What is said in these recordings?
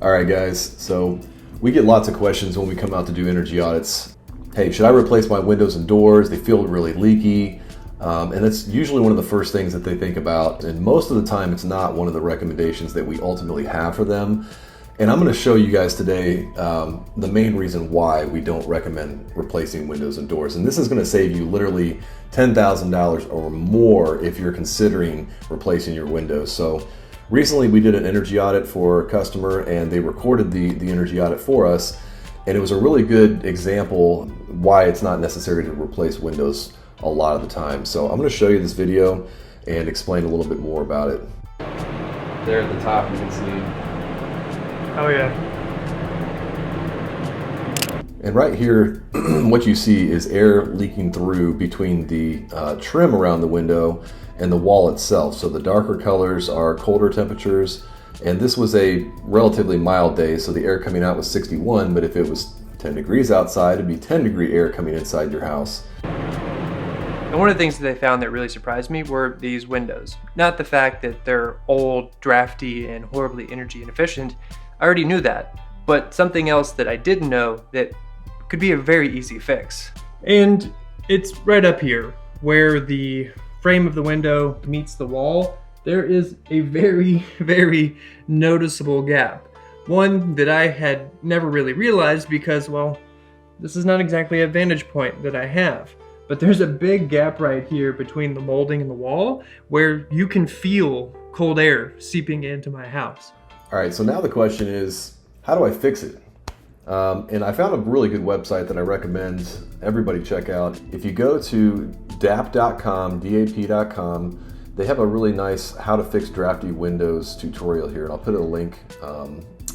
All right, guys, so we get lots of questions when we come out to do energy audits. Hey, should I replace my windows and doors? They feel really leaky. And that's usually one of the first things that they think about. And most of the time, it's not one of the recommendations that we ultimately have for them. And I'm going to show you guys today the main reason why we don't recommend replacing windows and doors. And this is going to save you literally $10,000 or more if you're considering replacing your windows. So recently we did an energy audit for a customer and they recorded the energy audit for us. And it was a really good example why it's not necessary to replace windows a lot of the time. So I'm going to show you this video and explain a little bit more about it. There at the top you can see. Oh yeah. And right here, what you see is air leaking through between the trim around the window and the wall itself. So the darker colors are colder temperatures, and this was a relatively mild day, so the air coming out was 61, but if it was 10 degrees outside, it'd be 10-degree air coming inside your house. And one of the things that they found that really surprised me were these windows. Not the fact that they're old, drafty, and horribly energy inefficient. I already knew that, but something else that I didn't know that could be a very easy fix. And it's right up here where the frame of the window meets the wall. There is a very, very noticeable gap. One that I had never really realized because, well, this is not exactly a vantage point that I have. But there's a big gap right here between the molding and the wall where you can feel cold air seeping into my house. All right, so now the question is, how do I fix it? And I found a really good website that I recommend everybody check out. If you go to dap.com, dap.com, they have a really nice how to fix drafty windows tutorial here, and I'll put a link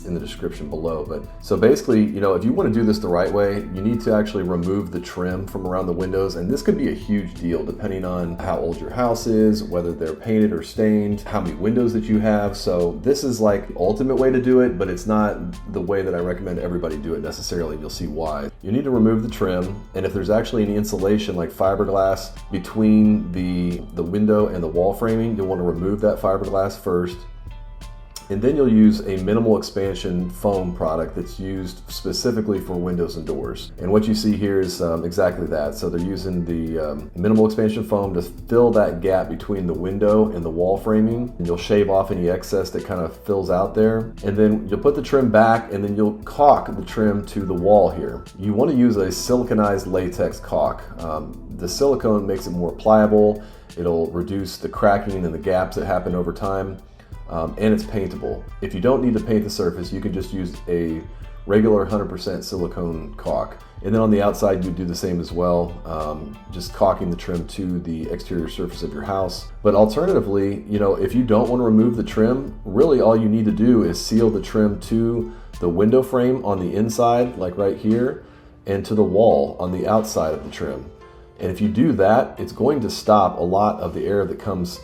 in the description below. But so basically, you know, if you want to do this the right way, you need to actually remove the trim from around the windows, and this could be a huge deal depending on how old your house is, whether they're painted or stained, how many windows that you have. So this is like the ultimate way to do it, but it's not the way that I recommend everybody do it necessarily, and you'll see why. You need to remove the trim, and if there's actually any insulation like fiberglass between the window and the wall framing, you'll want to remove that fiberglass first. And then you'll use a minimal expansion foam product that's used specifically for windows and doors. And what you see here is exactly that. So they're using the minimal expansion foam to fill that gap between the window and the wall framing. And you'll shave off any excess that kind of fills out there. And then you'll put the trim back, and then you'll caulk the trim to the wall here. You want to use a siliconized latex caulk. The silicone makes it more pliable. It'll reduce the cracking and the gaps that happen over time. And it's paintable. If you don't need to paint the surface, you can just use a regular 100% silicone caulk. And then on the outside, you do the same as well, just caulking the trim to the exterior surface of your house. But alternatively, you know, if you don't want to remove the trim, really all you need to do is seal the trim to the window frame on the inside, like right here, and to the wall on the outside of the trim. And if you do that, it's going to stop a lot of the air that comes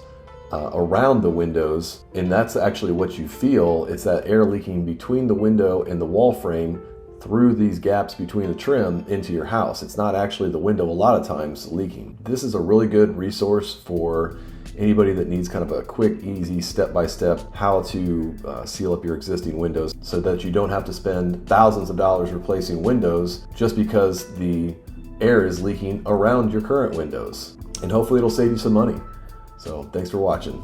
around the windows, and that's actually what you feel. It's that air leaking between the window and the wall frame through these gaps between the trim into your house. It's not actually the window a lot of times leaking. This is a really good resource for anybody that needs kind of a quick, easy, step-by-step how to seal up your existing windows so that you don't have to spend thousands of dollars replacing windows just because the air is leaking around your current windows. And hopefully it'll save you some money. So thanks for watching.